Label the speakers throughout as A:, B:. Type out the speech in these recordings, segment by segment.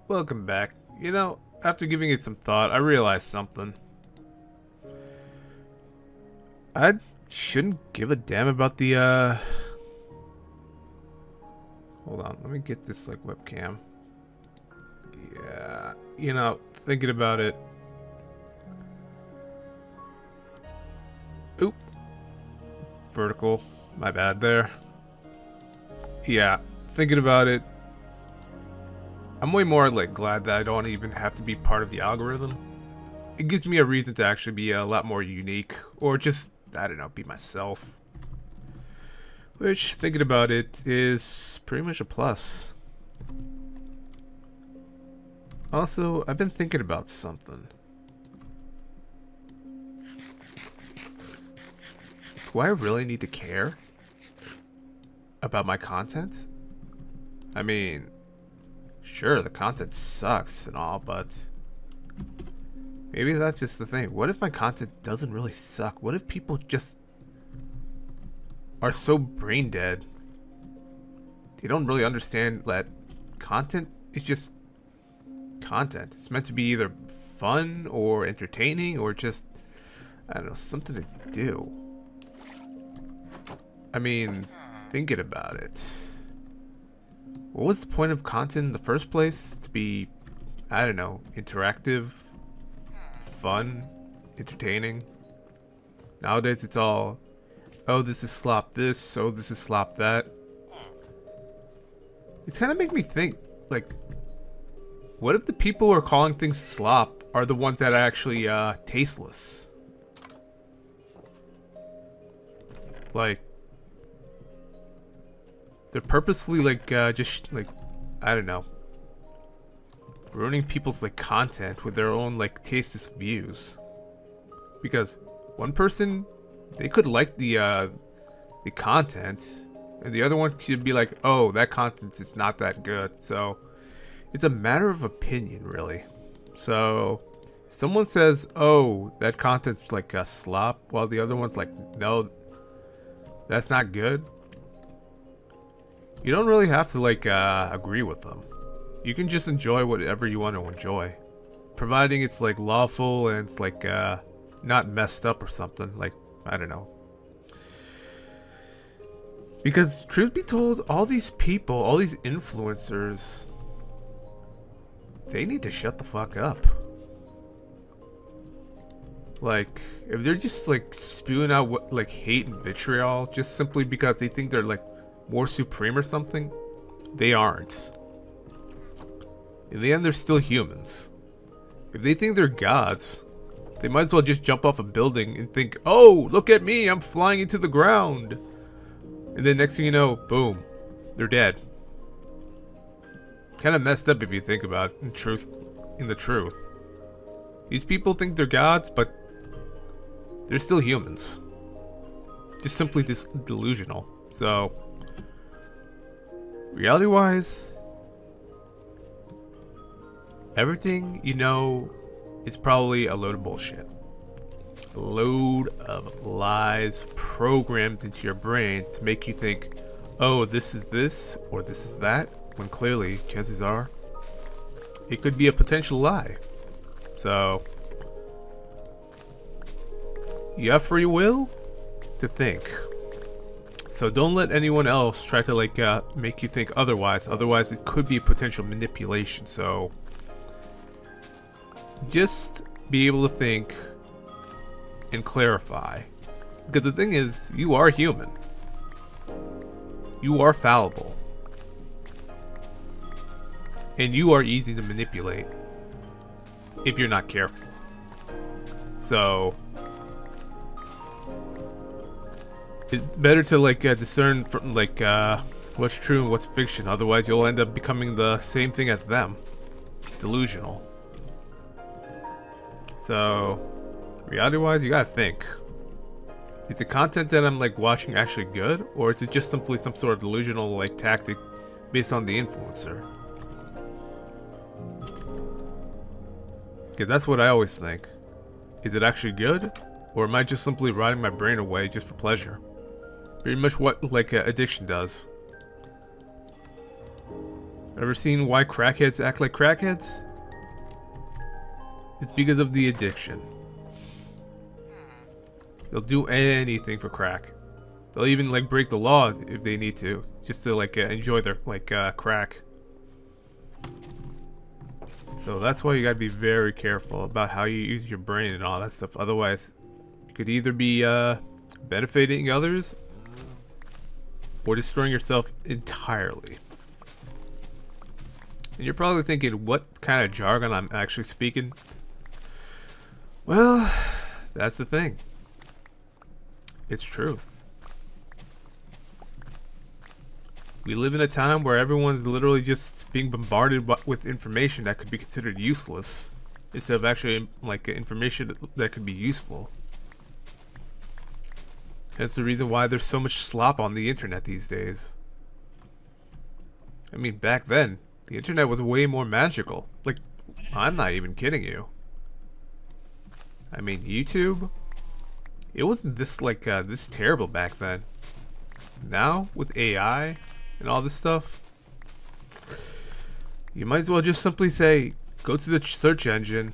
A: Welcome back. You know, after giving it some thought, I realized something. I shouldn't give a damn about the, Hold on, let me get this, like, webcam. Yeah, thinking about it. Oop. Vertical. My bad there. Yeah, thinking about it. I'm way more, like, glad that I don't even have to be part of the algorithm. It gives me a reason to actually be a lot more unique, or just, I don't know, be myself. Which, thinking about it, is pretty much a plus. Also, I've been thinking about something. Do I really need to care about my content? I mean, sure, the content sucks and all, but maybe that's just the thing. What if my content doesn't really suck? What if people just are so brain dead? They don't really understand that content is just content. It's meant to be either fun or entertaining or just, I don't know, something to do. I mean, thinking about it. What was the point of content in the first place? To be, I don't know, interactive, fun, entertaining. Nowadays it's all, oh, this is slop this, oh, this is slop that. It's kind of make me think, like, what if the people who are calling things slop are the ones that are actually tasteless? Like, they're purposely like just like, I don't know, ruining people's like content with their own like tasteless views. Because one person, they could like the content, and the other one could be like, oh, that content is not that good. So it's a matter of opinion, really. So if someone says, oh, that content's like a slop, while the other one's like, no, that's not good, you don't really have to like agree with them. You can just enjoy whatever you want to enjoy, providing it's like lawful and it's like not messed up or something. Like, I don't know. Because truth be told, all these people, all these influencers, they need to shut the fuck up. Like, if they're just like spewing out what, like, hate and vitriol just simply because they think they're like more supreme or something, they aren't. In the end, they're still humans. If they think they're gods, they might as well just jump off a building and think, oh, look at me, I'm flying into the ground. And then next thing you know, boom, they're dead. Kind of messed up if you think about it, in the truth. These people think they're gods, but they're still humans. Just simply delusional. So, reality-wise, everything you know is probably a load of bullshit. A load of lies programmed into your brain to make you think, oh, this is this or this is that, when clearly, chances are, it could be a potential lie. So, you have free will to think. So don't let anyone else try to like make you think otherwise. Otherwise, it could be potential manipulation. So just be able to think and clarify. Because the thing is, you are human. You are fallible. And you are easy to manipulate if you're not careful. So it's better to like discern from like what's true and what's fiction. Otherwise, you'll end up becoming the same thing as them, delusional. So, reality-wise, you gotta think: is the content that I'm like watching actually good, or is it just simply some sort of delusional like tactic based on the influencer? Because that's what I always think. Is it actually good, or am I just simply rotting my brain away just for pleasure? Pretty much what like addiction does. Ever seen why crackheads act like crackheads? It's because of the addiction. They'll do anything for crack. They'll even like break the law if they need to, just to like enjoy their like crack. So that's why you gotta be very careful about how you use your brain and all that stuff. Otherwise, you could either be benefiting others or destroying yourself entirely. And you're probably thinking, what kind of jargon I'm actually speaking? Well, that's the thing. It's truth. We live in a time where everyone's literally just being bombarded with information that could be considered useless, instead of actually like information that could be useful. That's the reason why there's so much slop on the internet these days. I mean, back then, the internet was way more magical. Like, I'm not even kidding you. I mean, YouTube, it wasn't this like this terrible back then. Now with AI and all this stuff, you might as well just simply say, go to the search engine,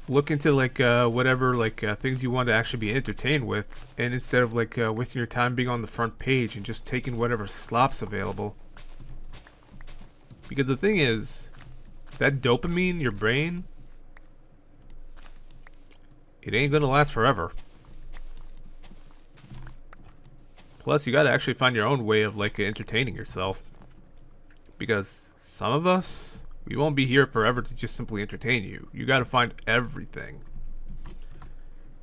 A: look into like whatever like things you want to actually be entertained with, and instead of like wasting your time being on the front page and just taking whatever slop's available. Because the thing is, that dopamine in your brain, it ain't gonna last forever. Plus, you gotta actually find your own way of like entertaining yourself. Because some of us, we won't be here forever to just simply entertain you. You gotta find everything.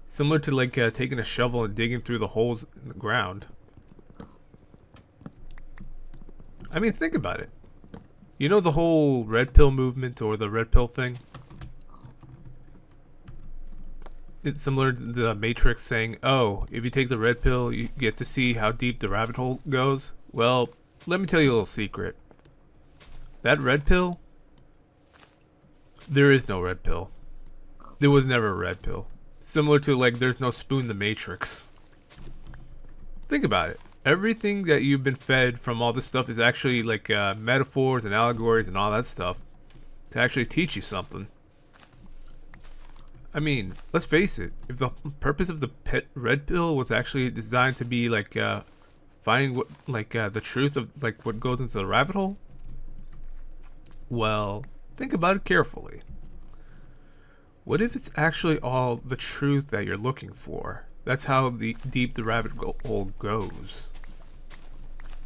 A: Similar to like taking a shovel and digging through the holes in the ground. I mean, think about it. You know the whole red pill movement or the red pill thing? It's similar to the Matrix saying, oh, if you take the red pill, you get to see how deep the rabbit hole goes. Well, let me tell you a little secret. That red pill, there is no red pill. There was never a red pill. Similar to like there's no spoon in the Matrix. Think about it. Everything that you've been fed from all this stuff is actually like metaphors and allegories and all that stuff to actually teach you something. I mean, let's face it. If the purpose of the red pill was actually designed to be like finding what like the truth of like what goes into the rabbit hole, well, think about it carefully. What if it's actually all the truth that you're looking for? That's how deep the rabbit hole goes.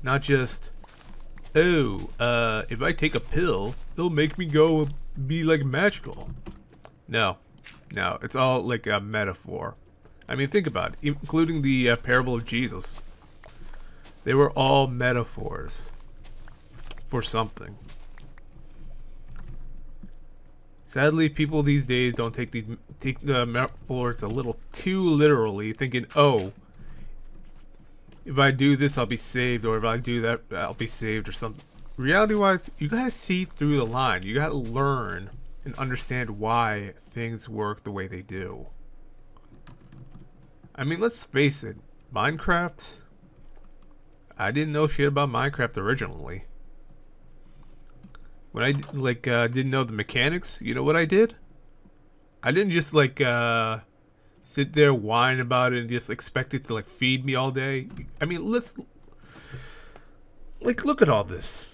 A: Not just, oh, if I take a pill, it'll make me go be like magical. No, it's all like a metaphor. I mean, think about it, including the parable of Jesus. They were all metaphors for something. Sadly, people these days don't take the metaphors a little too literally, thinking, oh, if I do this, I'll be saved, or if I do that, I'll be saved, or something. Reality-wise, you gotta see through the line. You gotta learn and understand why things work the way they do. I mean, let's face it. Minecraft, I didn't know shit about Minecraft originally. When I like didn't know the mechanics, you know what I did? I didn't just like sit there whine about it and just expect it to like feed me all day. I mean, let's like look at all this.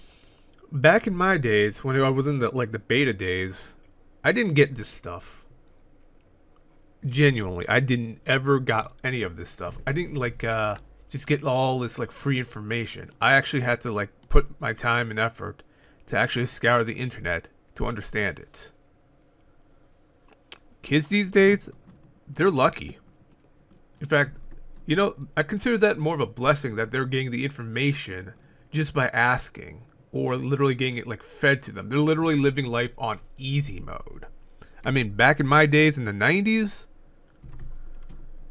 A: Back in my days, when I was in the like the beta days, I didn't get this stuff. Genuinely, I didn't ever got any of this stuff. I didn't like just get all this like free information. I actually had to like put my time and effort to actually scour the internet to understand it. Kids these days, they're lucky. In fact, you know, I consider that more of a blessing that they're getting the information just by asking, or literally getting it like fed to them. They're literally living life on easy mode. I mean, back in my days in the 90s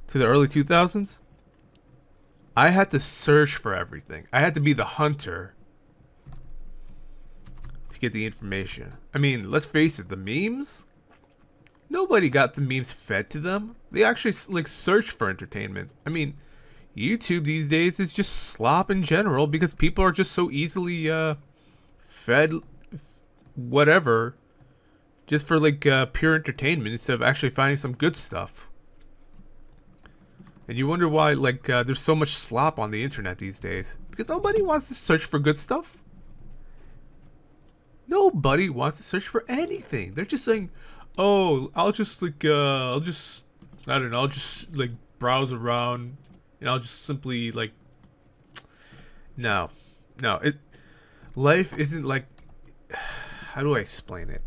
A: to the early 2000s, I had to search for everything. I had to be the hunter to get the information. I mean, let's face it, the memes, nobody got the memes fed to them. They actually like search for entertainment. I mean, YouTube these days is just slop in general because people are just so easily fed whatever just for like pure entertainment instead of actually finding some good stuff. And you wonder why like there's so much slop on the internet these days, because nobody wants to search for good stuff. Nobody wants to search for anything. They're just saying, "Oh, I'll just like I don't know, I'll just like browse around and I'll just simply like." No, no, life isn't like. How do I explain it?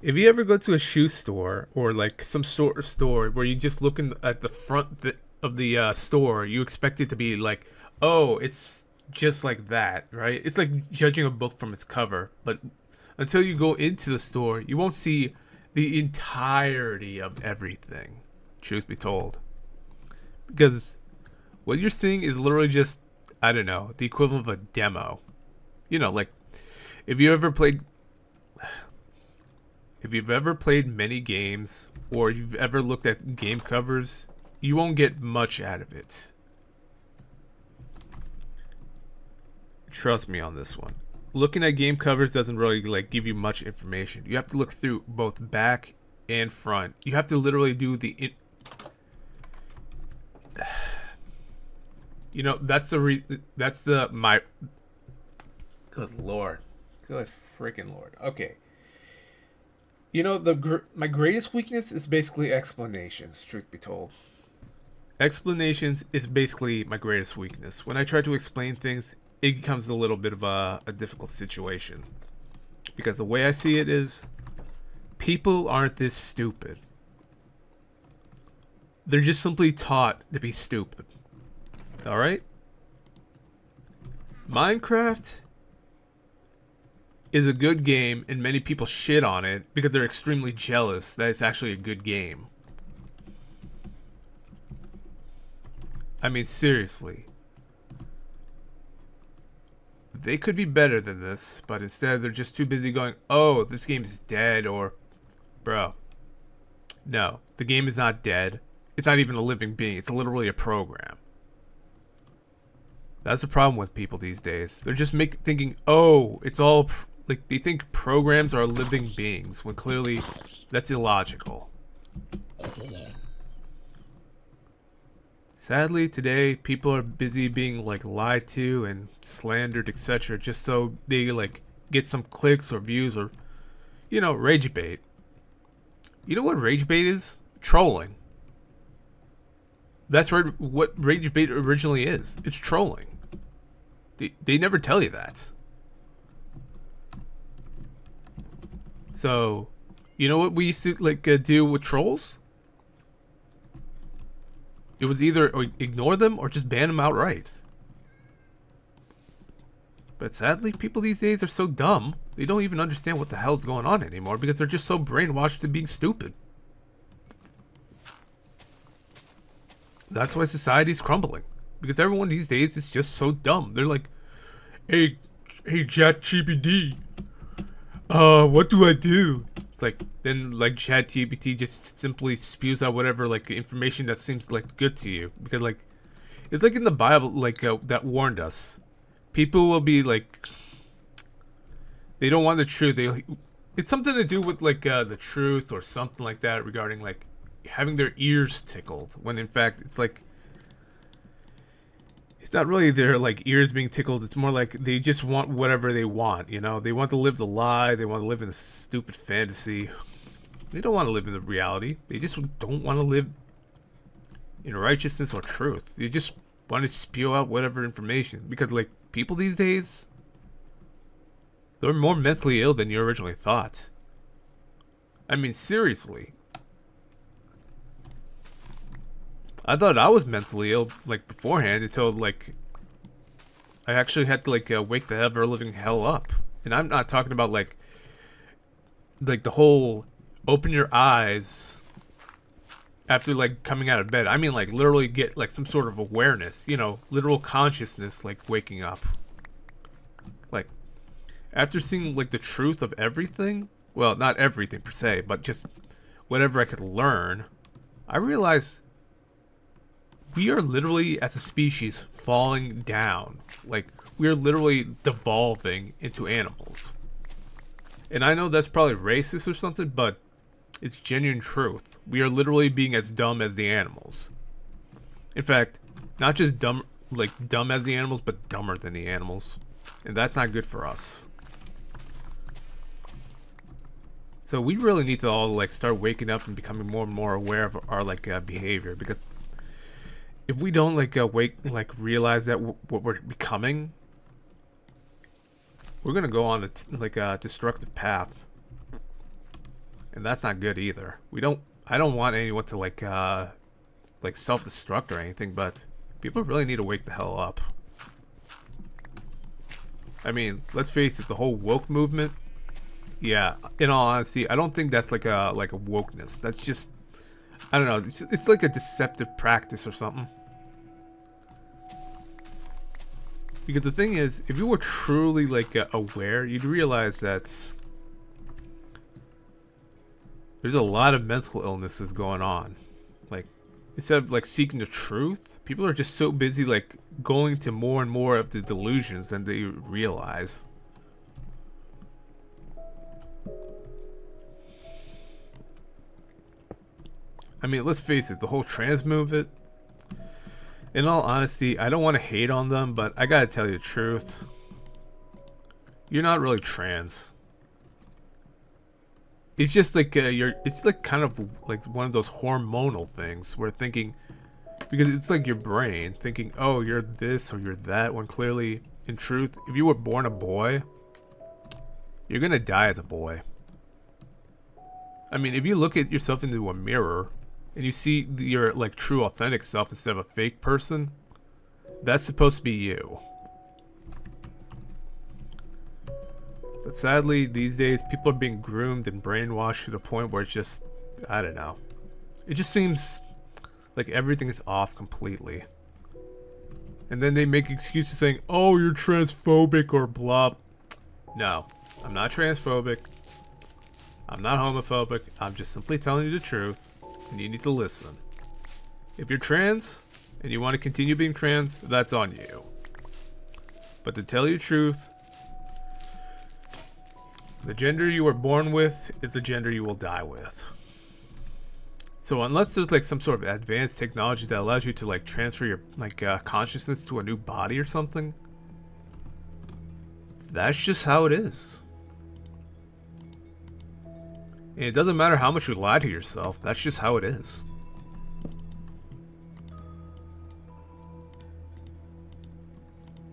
A: If you ever go to a shoe store or like some store where you just look at the front of the store, you expect it to be like, oh, it's just like that, right? It's like judging a book from its cover. But until you go into the store, you won't see the entirety of everything, truth be told. Because what you're seeing is literally just, I don't know, the equivalent of a demo. You know, like if you've ever played many games or you've ever looked at game covers, you won't get much out of it. Trust me on this one. Looking at game covers doesn't really like give you much information. You have to look through both back and front. You have to literally do the you know, that's my good lord. Good freaking lord. Okay. You know, my greatest weakness is basically explanations, truth be told. Explanations is basically my greatest weakness. When I try to explain things, it becomes a little bit of a difficult situation. Because the way I see it is, people aren't this stupid. They're just simply taught to be stupid. Alright? Minecraft is a good game, and many people shit on it because they're extremely jealous that it's actually a good game. I mean, seriously. They could be better than this, but instead they're just too busy going, oh, this game is dead, or, bro. No, the game is not dead. It's not even a living being. It's literally a program. That's the problem with people these days. They're just thinking, oh, it's all, like, they think programs are living beings, when clearly that's illogical. Sadly, today, people are busy being, like, lied to and slandered, etc., just so they, like, get some clicks or views or, you know, rage bait. You know what rage bait is? Trolling. That's right, what rage bait originally is. It's trolling. They never tell you that. So, you know what we used to, like, do with trolls? It was either ignore them or just ban them outright. But sadly, people these days are so dumb, they don't even understand what the hell's going on anymore because they're just so brainwashed to being stupid. That's why society's crumbling. Because everyone these days is just so dumb. They're like, hey ChatGPT, what do I do? It's like, then like ChatGPT just simply spews out whatever like information that seems like good to you. Because like, it's like in the Bible, like that warned us. People will be like, they don't want the truth. It's something to do with like the truth or something like that regarding like having their ears tickled. When in fact, it's like, it's not really their like ears being tickled. It's more like they just want whatever they want. You know, they want to live the lie. They want to live in a stupid fantasy. They don't want to live in the reality. They just don't want to live in righteousness or truth. They just want to spew out whatever information because like people these days, they're more mentally ill than you originally thought. I mean, seriously. I thought I was mentally ill, like, beforehand until, like, I actually had to, like, wake the ever-living hell up. And I'm not talking about, like, the whole open your eyes after, like, coming out of bed. I mean, like, literally get, like, some sort of awareness, you know, literal consciousness, like, waking up. Like, after seeing, like, the truth of everything, well, not everything per se, but just whatever I could learn, I realized we are literally, as a species, falling down. Like, we are literally devolving into animals. And I know that's probably racist or something, but it's genuine truth. We are literally being as dumb as the animals. In fact, not just dumb, like dumb as the animals, but dumber than the animals. And that's not good for us. So we really need to all like start waking up and becoming more and more aware of our like behavior, because if we don't like realize that what we're becoming, we're gonna go on a destructive path, and that's not good either. I don't want anyone to like self-destruct or anything, but people really need to wake the hell up. I mean, let's face it, the whole woke movement. Yeah, in all honesty, I don't think that's like a wokeness. That's just, I don't know. It's like a deceptive practice or something. Because the thing is, if you were truly like aware, you'd realize that there's a lot of mental illnesses going on. Like, instead of like seeking the truth, people are just so busy like going to more and more of the delusions than they realize. I mean, let's face it, the whole trans movement, in all honesty, I don't want to hate on them, but I gotta tell you the truth. You're not really trans. It's just like it's like kind of like one of those hormonal things where thinking, because it's like your brain thinking, oh, you're this or you're that, when clearly, in truth, if you were born a boy, you're gonna die as a boy. I mean, if you look at yourself into a mirror and you see your like true authentic self instead of a fake person, that's supposed to be you. But sadly, these days, people are being groomed and brainwashed to the point where it's just, I don't know. It just seems like everything is off completely. And then they make excuses saying, oh, you're transphobic or blah. No, I'm not transphobic. I'm not homophobic. I'm just simply telling you the truth. And you need to listen. If you're trans and you want to continue being trans, that's on you. But to tell you the truth, the gender you were born with is the gender you will die with. So unless there's like some sort of advanced technology that allows you to like transfer your like consciousness to a new body or something, that's just how it is. And it doesn't matter how much you lie to yourself, that's just how it is.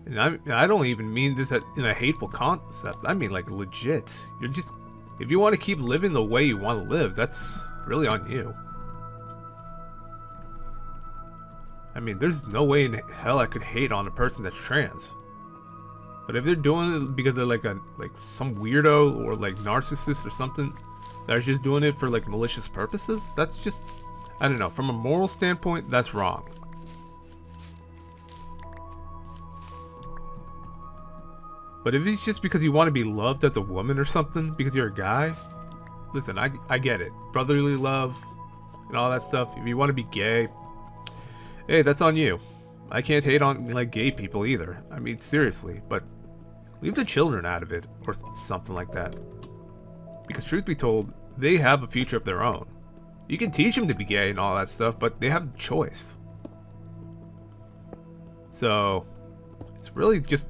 A: And I don't even mean this in a hateful concept. I mean like legit. You're just, if you want to keep living the way you want to live, that's really on you. I mean, there's no way in hell I could hate on a person that's trans. But if they're doing it because they're like some weirdo or like narcissist or something, that's just doing it for like malicious purposes, that's just, I don't know, from a moral standpoint, that's wrong. But if it's just because you want to be loved as a woman or something, because you're a guy, listen, I get it. Brotherly love and all that stuff. If you want to be gay, hey, that's on you. I can't hate on like gay people either. I mean, seriously, but leave the children out of it or something like that. Because truth be told, they have a future of their own. You can teach them to be gay and all that stuff, but they have the choice. So, it's really just,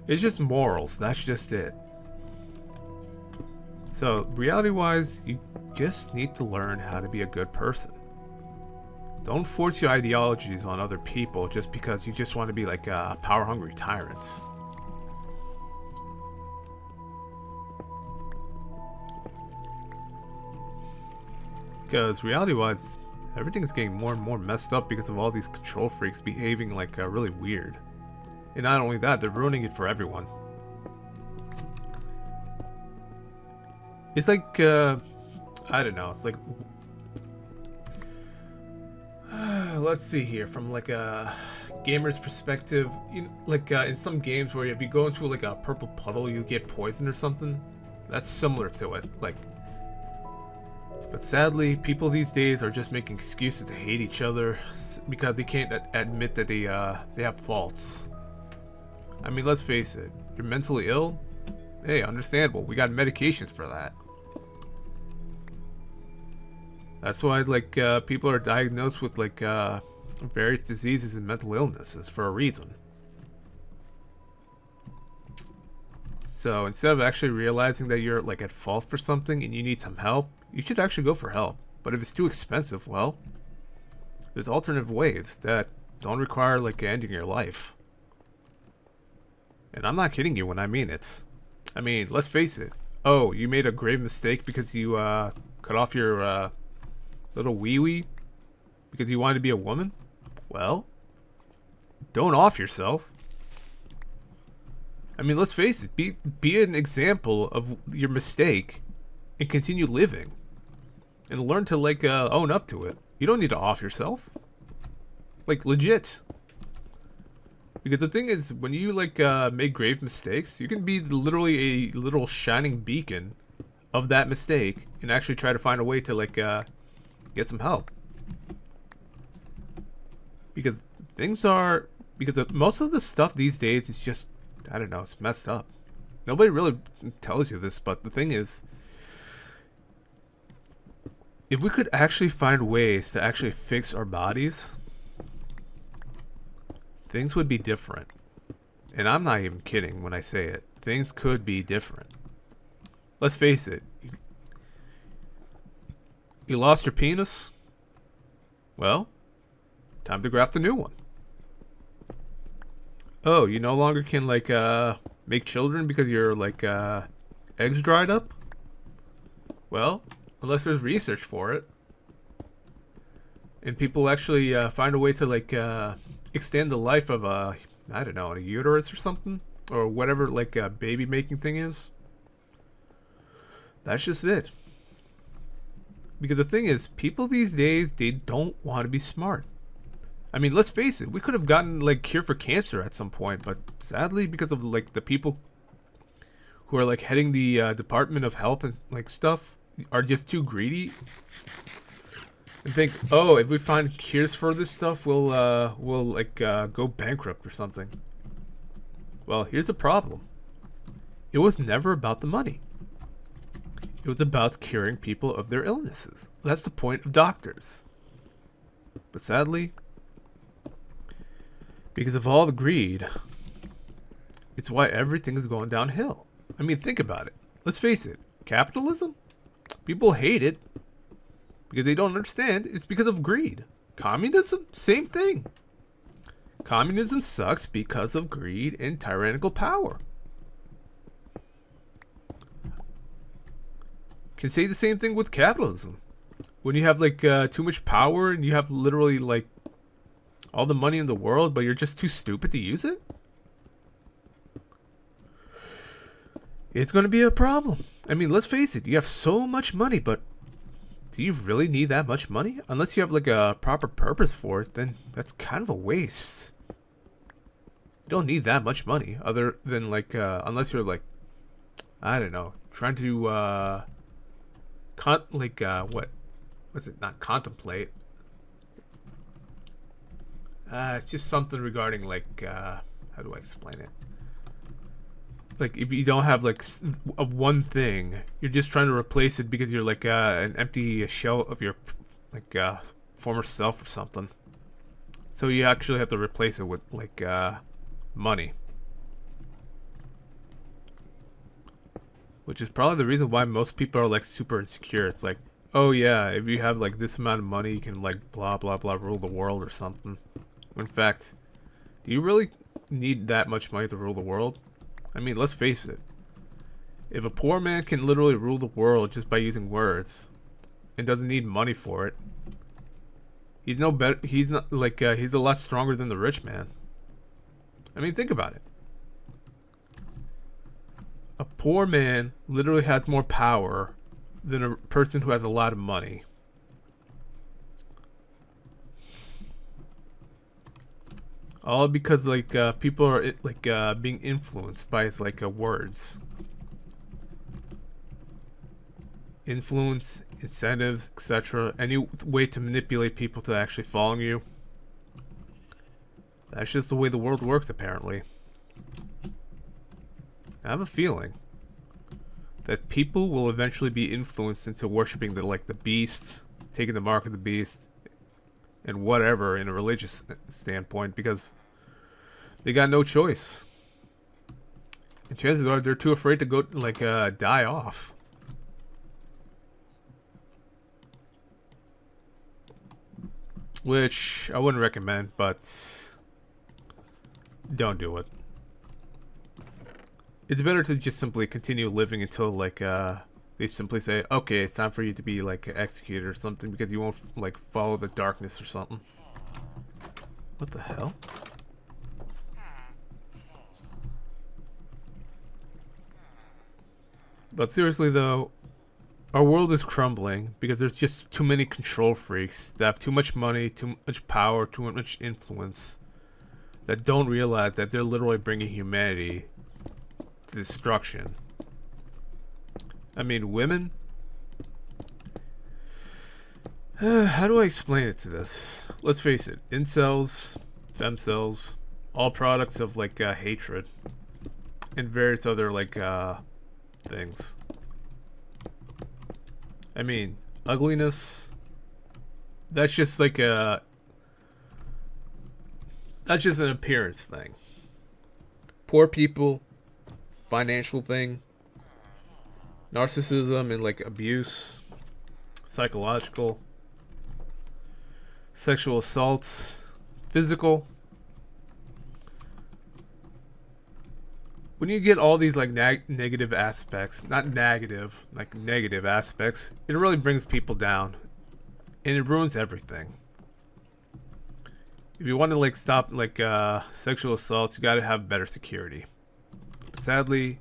A: it's just morals. That's just it. So, reality-wise, you just need to learn how to be a good person. Don't force your ideologies on other people just because you just want to be like power-hungry tyrants. Because reality-wise, everything's getting more and more messed up because of all these control freaks behaving like really weird. And not only that, they're ruining it for everyone. It's like, I don't know, it's like, let's see here, from like a gamer's perspective, you know, like in some games where if you go into like a purple puddle, you get poisoned or something. That's similar to it, like. But sadly, people these days are just making excuses to hate each other because they can't admit that they have faults. I mean, let's face it, you're mentally ill, Hey, understandable. We got medications for that. That's why, like, people are diagnosed with, like, various diseases and mental illnesses for a reason. So instead of actually realizing that you're, like, at fault for something and you need some help, you should actually go for help. But if it's too expensive, well, there's alternative ways that don't require, like, ending your life. And I'm not kidding you when I mean it. I mean, let's face it. Oh, you made a grave mistake because you, cut off your, little wee-wee because you wanted to be a woman? Well, don't off yourself. I mean, let's face it. Be an example of your mistake and continue living. And learn to, like, own up to it. You don't need to off yourself. Like, legit. Because the thing is, when you, like, make grave mistakes, you can be literally a little shining beacon of that mistake and actually try to find a way to, like, get some help. Because most of the stuff these days is just, I don't know, it's messed up. Nobody really tells you this, but the thing is, if we could actually find ways to actually fix our bodies, things would be different. And I'm not even kidding when I say it. Things could be different. Let's face it. You lost your penis? Well, time to graft a new one. Oh, you no longer can, like, make children because your, like, eggs dried up? Well, unless there's research for it. And people actually find a way to, like, extend the life of a, I don't know, a uterus or something? Or whatever, like, a baby making thing is. That's just it. Because the thing is, people these days, they don't want to be smart. I mean, let's face it, we could have gotten, like, cure for cancer at some point, but sadly, because of, like, the people who are, like, heading the Department of Health and, like, stuff are just too greedy and think, oh, if we find cures for this stuff, we'll like, go bankrupt or something. Well, here's the problem. It was never about the money. It was about curing people of their illnesses. That's the point of doctors. But sadly, because of all the greed, it's why everything is going downhill. I mean, think about it. Let's face it. Capitalism? People hate it because they don't understand. It's because of greed. Communism? Same thing. Communism sucks because of greed and tyrannical power. Can say the same thing with capitalism. When you have, like, too much power and you have literally, like, all the money in the world, but you're just too stupid to use it, it's going to be a problem. I mean, let's face it. You have so much money, but do you really need that much money? Unless you have, like, a proper purpose for it, then that's kind of a waste. You don't need that much money other than, like, unless you're, like, I don't know, trying to, what's it? Not contemplate. It's just something regarding, like, how do I explain it? Like, if you don't have, like, one thing, you're just trying to replace it because you're, like, an empty shell of your, like, former self or something. So you actually have to replace it with, like, money. Which is probably the reason why most people are, like, super insecure. It's like, oh yeah, if you have, like, this amount of money, you can, like, blah blah blah rule the world or something. In fact, do you really need that much money to rule the world? I mean, let's face it. If a poor man can literally rule the world just by using words and doesn't need money for it, he's no better. He's not, like, he's a lot stronger than the rich man. I mean, think about it. A poor man literally has more power than a person who has a lot of money. All because, like, people are, like, being influenced by his, like, words. Influence, incentives, etc. Any way to manipulate people to actually follow you. That's just the way the world works, apparently. I have a feeling that people will eventually be influenced into worshiping the beast, taking the mark of the beast, and whatever in a religious standpoint, because they got no choice. And chances are they're too afraid to go die off. Which I wouldn't recommend, but don't do it. It's better to just simply continue living until they simply say, okay, it's time for you to be executed or something, because you won't follow the darkness or something. What the hell? But seriously though, our world is crumbling because there's just too many control freaks that have too much money, too much power, too much influence, that don't realize that they're literally bringing humanity to destruction. I mean, women? How do I explain it to this? Let's face it, incels, femcels, all products of hatred and various other things. I mean, ugliness, that's just that's just an appearance thing. Poor people, financial thing, narcissism and abuse, psychological, sexual assaults, physical. When you get all these negative aspects, not negative, negative aspects, it really brings people down, and it ruins everything. If you want to stop sexual assaults, you got to have better security. But sadly,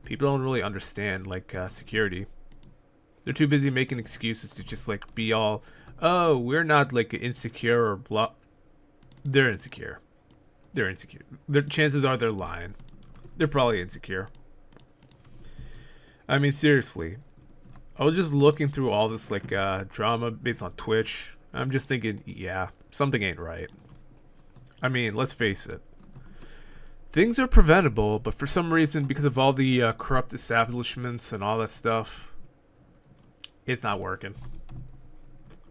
A: people don't really understand security. They're too busy making excuses to just be all, oh, we're not insecure or blah. They're insecure. They're insecure. Chances are they're lying. They're probably insecure. I mean, seriously. I was just looking through all this drama based on Twitch. I'm just thinking, yeah, something ain't right. I mean, let's face it. Things are preventable, but for some reason, because of all the corrupt establishments and all that stuff, it's not working.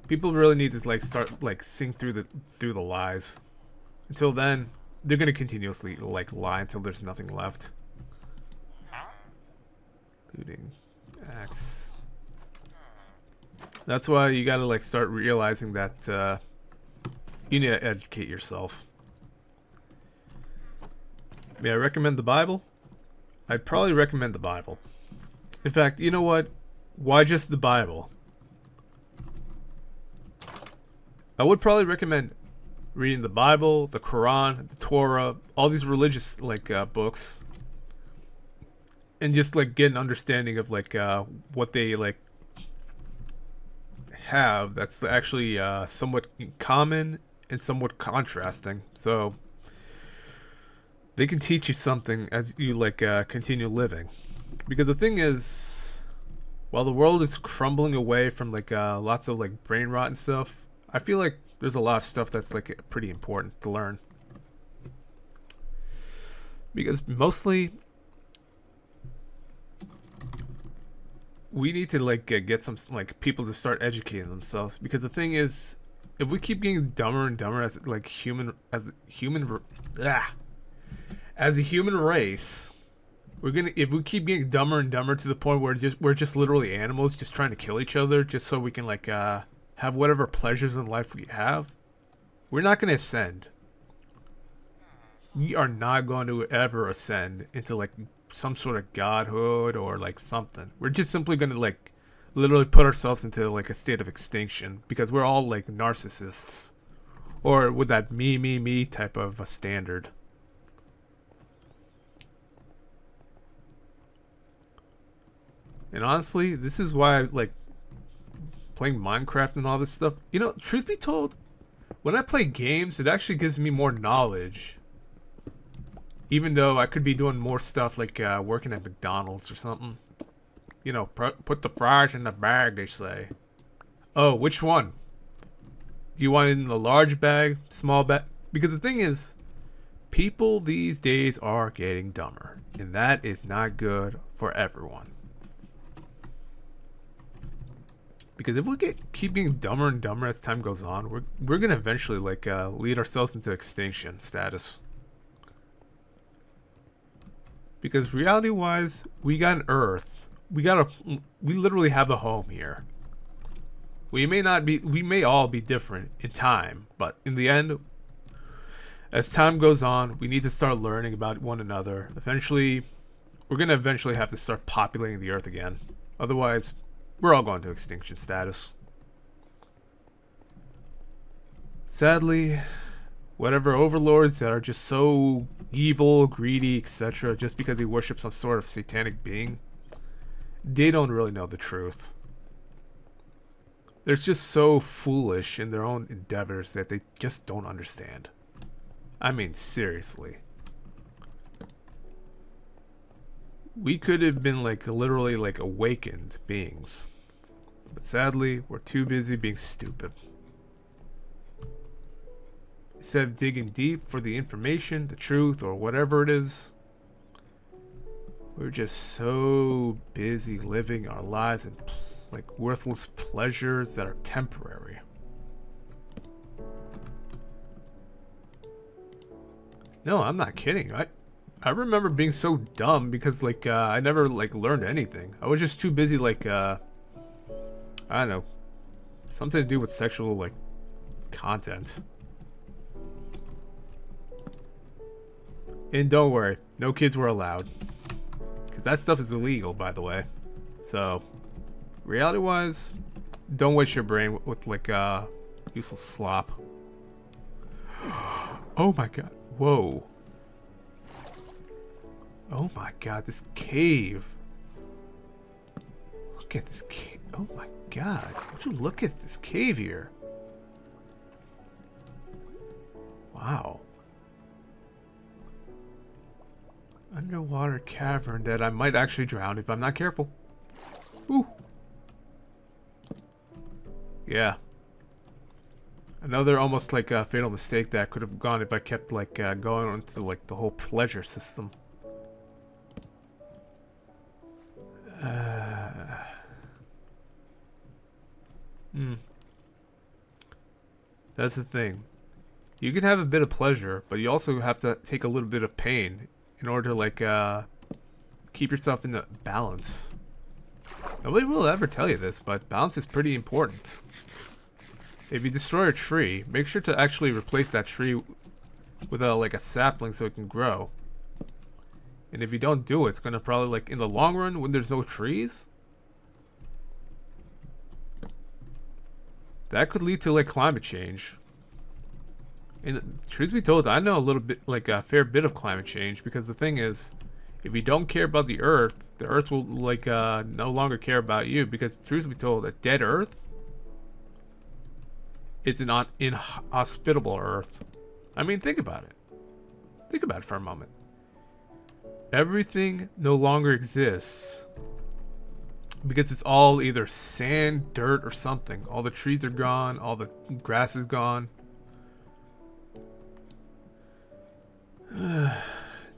A: People really need to start seeing through the lies. Until then, they're gonna continuously lie until there's nothing left. Looting, axe. That's why you gotta start realizing that you need to educate yourself. May I recommend the Bible? I'd probably recommend the Bible. In fact, you know what? Why just the Bible? I would probably recommend reading the Bible, the Quran, the Torah, all these religious books, and just get an understanding of what they have that's actually somewhat common and somewhat contrasting. So they can teach you something as you continue living. Because the thing is, while the world is crumbling away from lots of brain rot and stuff, I feel like there's a lot of stuff that's pretty important to learn. Because mostly we need to get some people to start educating themselves, because the thing is, if we keep getting dumber and dumber as a human race, if we keep getting dumber and dumber to the point where we're just literally animals just trying to kill each other just so we can have whatever pleasures in life we have, we're not going to ascend. We are not going to ever ascend into some sort of godhood or something. We're just simply going to literally put ourselves into a state of extinction, because we're all narcissists, or with that me type of a standard. And honestly, this is why I playing Minecraft and all this stuff. You know, truth be told, when I play games, it actually gives me more knowledge. Even though I could be doing more stuff working at McDonald's or something. You know, put the fries in the bag, they say. Oh, which one? Do you want it in the large bag, small bag? Because the thing is, people these days are getting dumber. And that is not good for everyone. Because if we keep getting dumber and dumber as time goes on, we're gonna eventually like lead ourselves into extinction status. Because reality-wise, we got an Earth. We literally have a home here. We may all be different in time, but in the end, as time goes on, we need to start learning about one another. Eventually, we're gonna have to start populating the Earth again. Otherwise, we're all going to extinction status. Sadly, whatever overlords that are just so evil, greedy, etc., just because they worship some sort of satanic being, they don't really know the truth. They're just so foolish in their own endeavors that they just don't understand. I mean, seriously. We could have been like literally like awakened beings. But sadly, we're too busy being stupid. Instead of digging deep for the information, the truth, or whatever it is, we're just so busy living our lives in like worthless pleasures that are temporary. No, I'm not kidding. I remember being so dumb because like I never like learned anything. I was just too busy like I don't know, something to do with sexual like content. And don't worry, no kids were allowed. Because that stuff is illegal, by the way. So, reality-wise, don't waste your brain with like useless slop. Oh my god. Whoa. Oh my god, this cave. Look at this cave. Oh my god. Would you look at this cave here? Wow. Underwater cavern that I might actually drown if I'm not careful. Ooh. Yeah. Another almost like a fatal mistake that could have gone if I kept like going into like the whole pleasure system. That's the thing. You can have a bit of pleasure, but you also have to take a little bit of pain in order to like keep yourself in the balance. Nobody will ever tell you this, but balance is pretty important. If you destroy a tree, make sure to actually replace that tree with like a sapling so it can grow. And if you don't do it, it's gonna probably like in the long run when there's no trees, that could lead to like climate change. And truth be told, I know a little bit, like a fair bit of climate change, because the thing is, if you don't care about the Earth will like no longer care about you. Because truth be told, a dead Earth is an inhospitable Earth. I mean, think about it. Think about it for a moment. Everything no longer exists because it's all either sand, dirt, or something. All the trees are gone. All the grass is gone.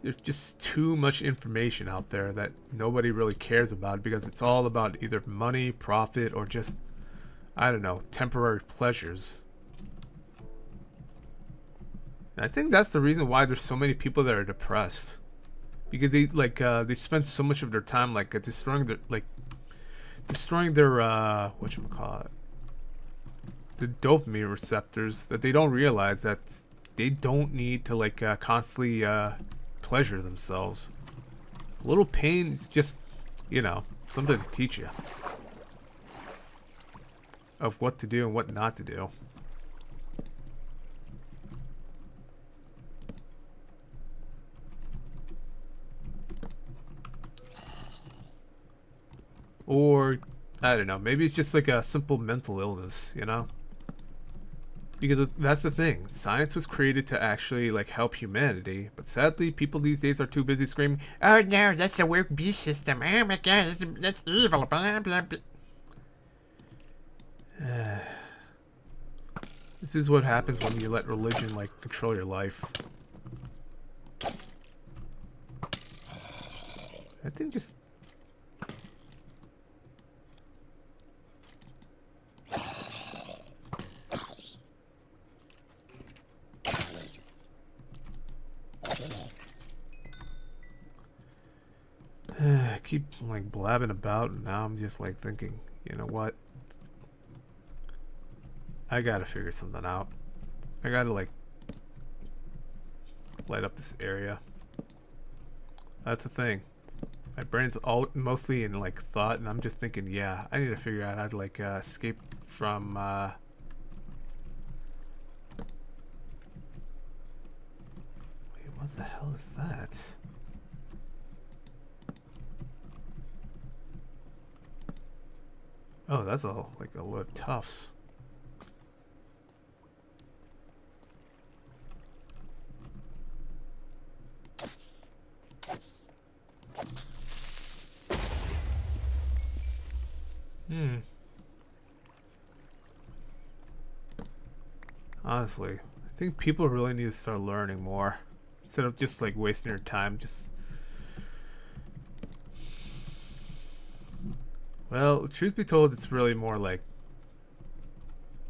A: There's just too much information out there that nobody really cares about because it's all about either money, profit, or just, I don't know, temporary pleasures. And I think that's the reason why there's so many people that are depressed, because they like they spend so much of their time like destroying their whatchamacallit, the dopamine receptors, that they don't realize that they don't need to like constantly pleasure themselves. A little pain is just, you know, something to teach you of what to do and what not to do. Or, I don't know, maybe it's just like a simple mental illness, you know? Because that's the thing. Science was created to actually like help humanity, but sadly, people these days are too busy screaming, "Oh no, that's a weird beast system. Oh my god, that's evil." Blah blah blah. This is what happens when you let religion like control your life. I think just. I keep like blabbing about, and now I'm just like thinking, you know what? I gotta figure something out. I gotta like light up this area. That's the thing. My brain's all mostly in like thought, and I'm just thinking, yeah, I need to figure out how to like escape from. Wait, what the hell is that? Oh, that's a like a load of tufts. Honestly, I think people really need to start learning more instead of just like wasting their time. Just well, truth be told, it's really more like,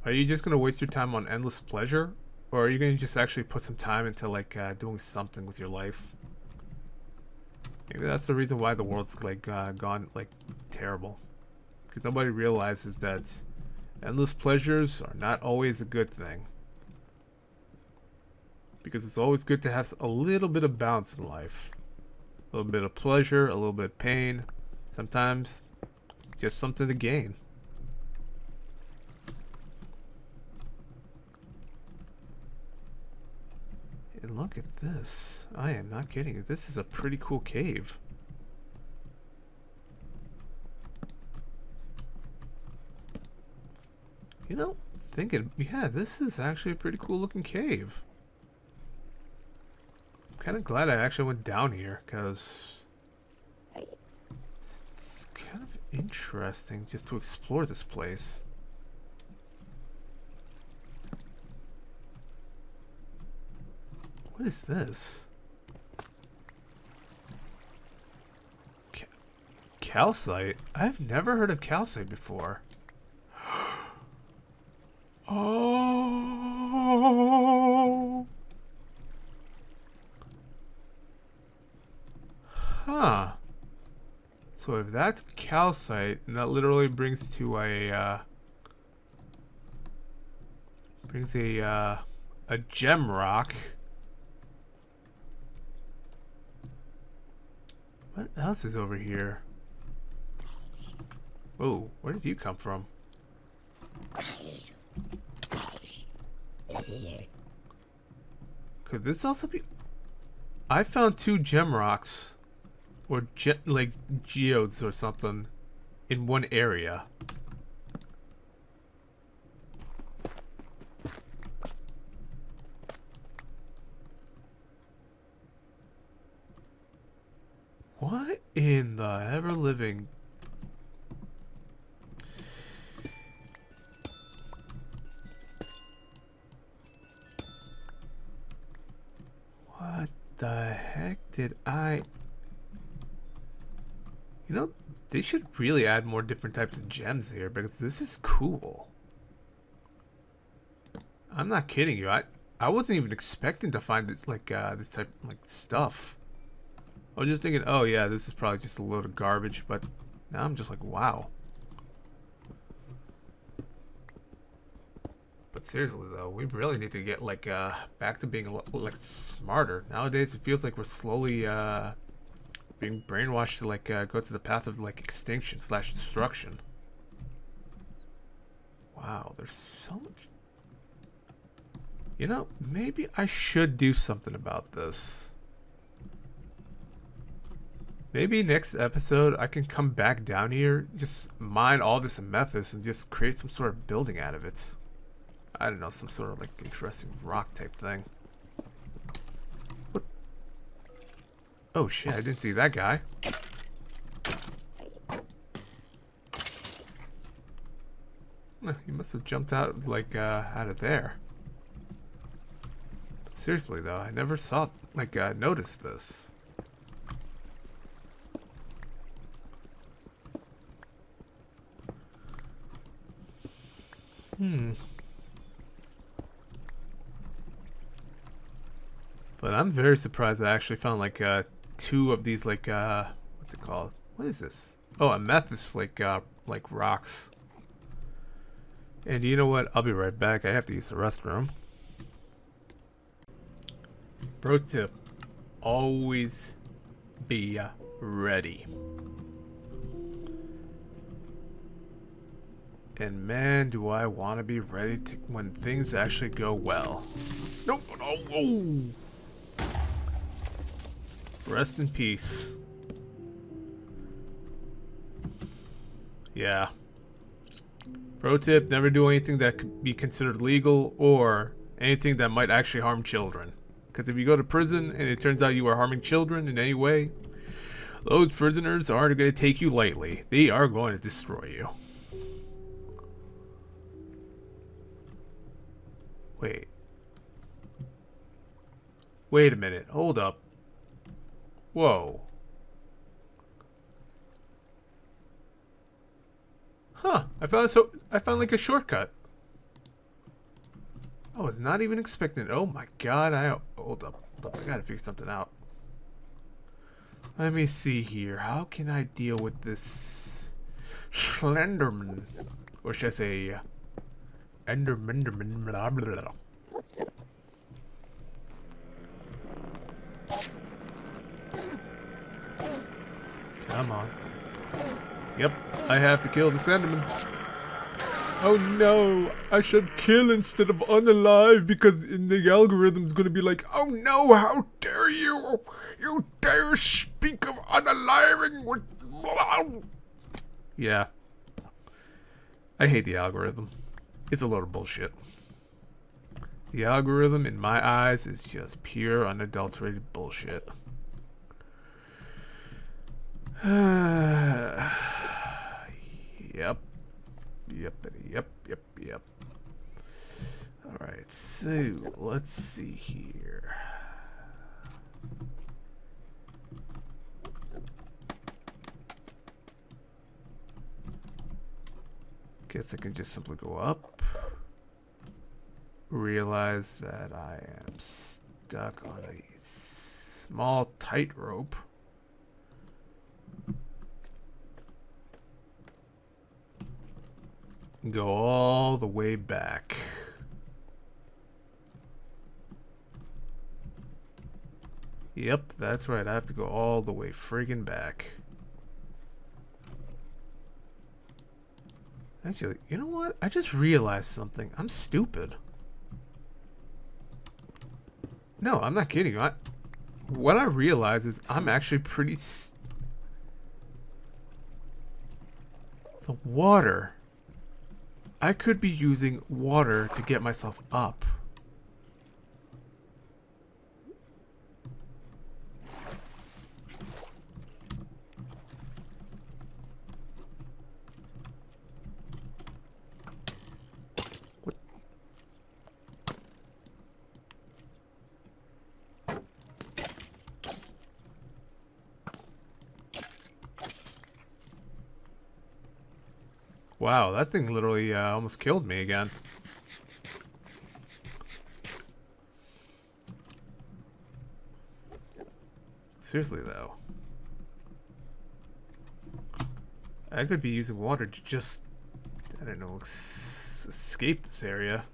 A: are you just gonna waste your time on endless pleasure, or are you gonna just actually put some time into like doing something with your life? Maybe that's the reason why the world's like gone like terrible, because nobody realizes that endless pleasures are not always a good thing. Because it's always good to have a little bit of balance in life. A little bit of pleasure, a little bit of pain. Sometimes it's just something to gain. And look at this. I am not kidding you. This is a pretty cool cave. You know, thinking, yeah, this is actually a pretty cool looking cave. Kind of glad I actually went down here, because it's kind of interesting just to explore this place. What is this? Calcite? I've never heard of calcite before. Oh! Huh. So if that's calcite, and that literally brings to a gem rock. What else is over here? Whoa, where did you come from? Could this also be? I found 2 gem rocks. Or like geodes or something in one area. What in the ever living? What the heck did I? You know, they should really add more different types of gems here, because this is cool. I'm not kidding you. I wasn't even expecting to find this like this type like stuff. I was just thinking, oh yeah, this is probably just a load of garbage, but now I'm just like, wow. But seriously though, we really need to get like back to being a lot like smarter. Nowadays it feels like we're slowly being brainwashed to like go to the path of like extinction / destruction. Wow, there's so much. You know, maybe I should do something about this. Maybe next episode I can come back down here, just mine all this amethyst and just create some sort of building out of it. I don't know, some sort of like interesting rock type thing. What? Oh shit, I didn't see that guy. He must have jumped out like out of there. But seriously though, I never saw like noticed this. But I'm very surprised I actually found like 2 of these like what's it called? What is this? Oh, amethyst, like rocks. And you know what? I'll be right back. I have to use the restroom. Pro tip: always be ready. And man, do I want to be ready to when things actually go well. No, no, no. Rest in peace. Yeah. Pro tip, never do anything that could be considered legal or anything that might actually harm children. Because if you go to prison and it turns out you are harming children in any way, those prisoners aren't going to take you lightly. They are going to destroy you. Wait a minute. Hold up. Whoa. Huh. I found like a shortcut. I was not even expecting it. Oh my god. Hold up. I gotta figure something out. Let me see here. How can I deal with this Slenderman? Or should I say Enderman? Blah, blah, blah. Come on. Yep, I have to kill the Enderman. Oh no, I should kill instead of unalive because in the algorithm is gonna be like, oh no, how dare you! You dare speak of unaliving with... Yeah. I hate the algorithm. It's a load of bullshit. The algorithm, in my eyes, is just pure, unadulterated bullshit. Yep. Yep. Alright, so let's see here. Guess I can just simply go up. Realize that I am stuck on a small tightrope. Go all the way back. Yep, that's right. I have to go all the way friggin' back. Actually, you know what? I just realized something. I'm stupid. No, I'm not kidding. What I realize is I'm actually pretty... The water... I could be using water to get myself up. What? Wow, that thing literally almost killed me again. Seriously, though. I could be using water to just, I don't know, escape this area.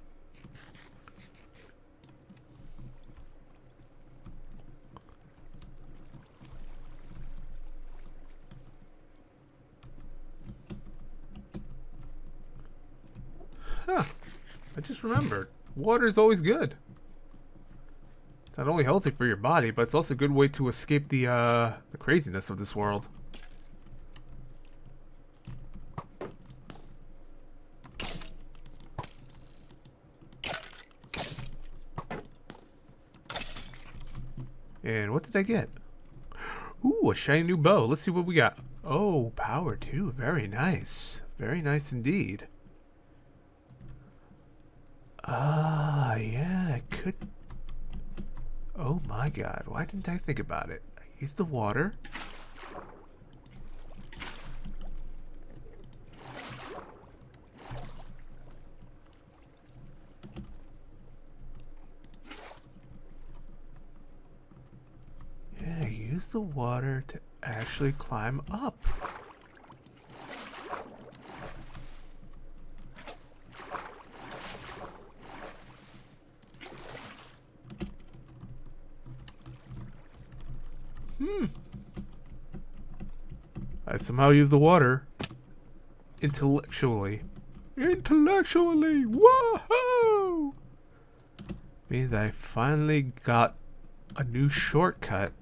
A: Huh. I just remembered. Water is always good. It's not only healthy for your body, but it's also a good way to escape the craziness of this world. And what did I get? Ooh, a shiny new bow. Let's see what we got. Oh, power 2. Very nice. Very nice indeed. Ah, yeah, it could... Oh my god, why didn't I think about it? I used the water. Yeah, use the water to actually climb up. I somehow use the water intellectually. Intellectually! Whoa! Means I finally got a new shortcut.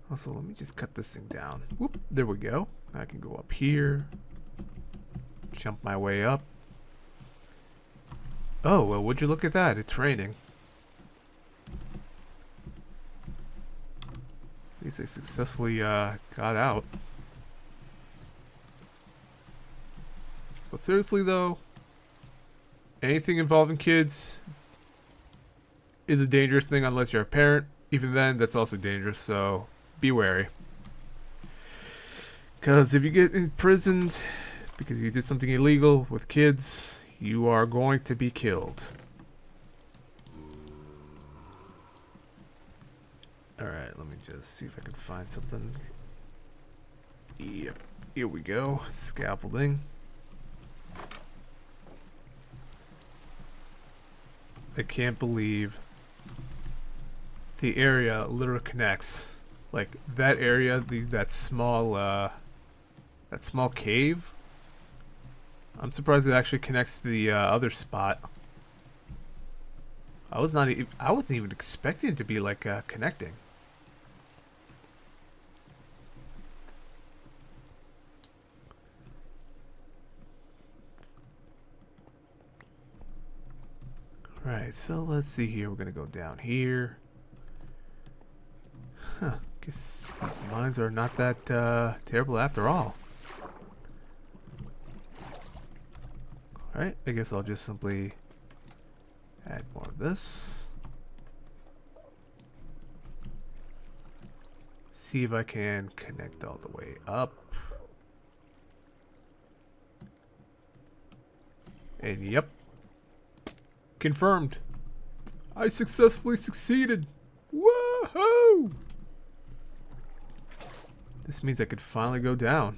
A: Also, let me just cut this thing down. Whoop, there we go. I can go up here. Jump my way up. Oh, well, would you look at that? It's raining. At least I successfully got out. But seriously though, anything involving kids is a dangerous thing unless you're a parent. Even then, that's also dangerous, so be wary. Because if you get imprisoned because you did something illegal with kids, you are going to be killed. Alright, let me just see if I can find something. Yep, here we go. Scaffolding. I can't believe the area literally connects. Like that area, that small cave. I'm surprised it actually connects to the other spot. I wasn't even expecting it to be like connecting. Right, so let's see here. We're gonna go down here. Huh. Guess these mines are not that terrible after all. Alright, I guess I'll just simply add more of this. See if I can connect all the way up. And yep. Confirmed. I successfully succeeded. Woohoo! This means I could finally go down.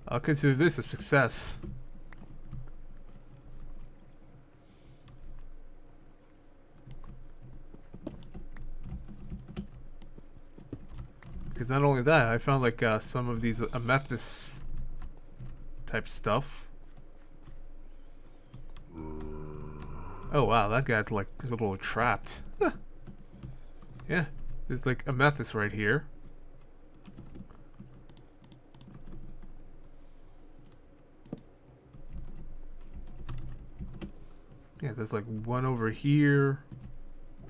A: I'll consider this a success. Because not only that, I found like some of these amethyst type stuff. Oh wow, that guy's like a little trapped. Huh. Yeah, there's like amethyst right here. Yeah, there's like one over here,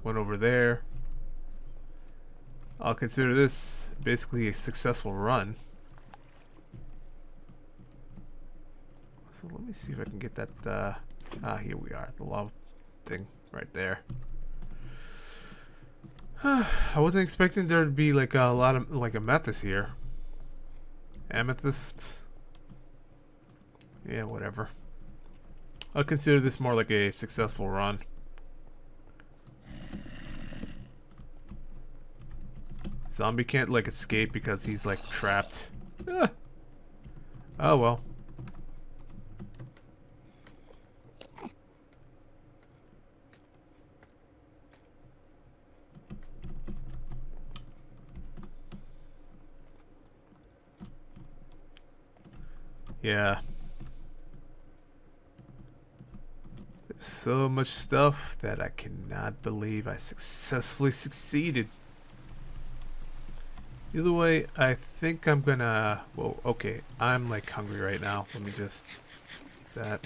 A: one over there. I'll consider this basically a successful run. So let me see if I can get that, here we are, the lava thing right there. I wasn't expecting there to be like a lot of like amethyst here. Amethyst. Yeah, whatever. I'll consider this more like a successful run. Zombie can't like escape because he's like trapped. Ah. Oh well. Yeah. There's so much stuff that I cannot believe I successfully succeeded. Either way, I think I'm gonna... Whoa, okay. I'm like hungry right now. Let me just... That...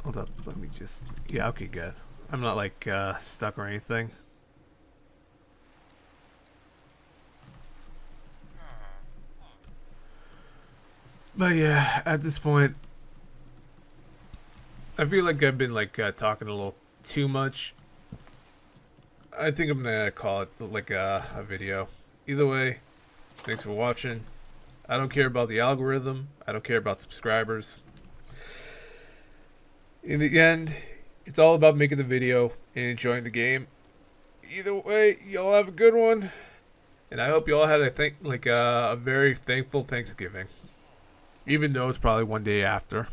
A: Hold up. Let me just... Yeah, okay, good. I'm not like stuck or anything. But yeah, at this point, I feel like I've been like talking a little too much. I think I'm gonna call it like a video. Either way, thanks for watching. I don't care about the algorithm. I don't care about subscribers. In the end, it's all about making the video and enjoying the game. Either way, y'all have a good one, and I hope you all had a very thankful Thanksgiving, even though it's probably one day after.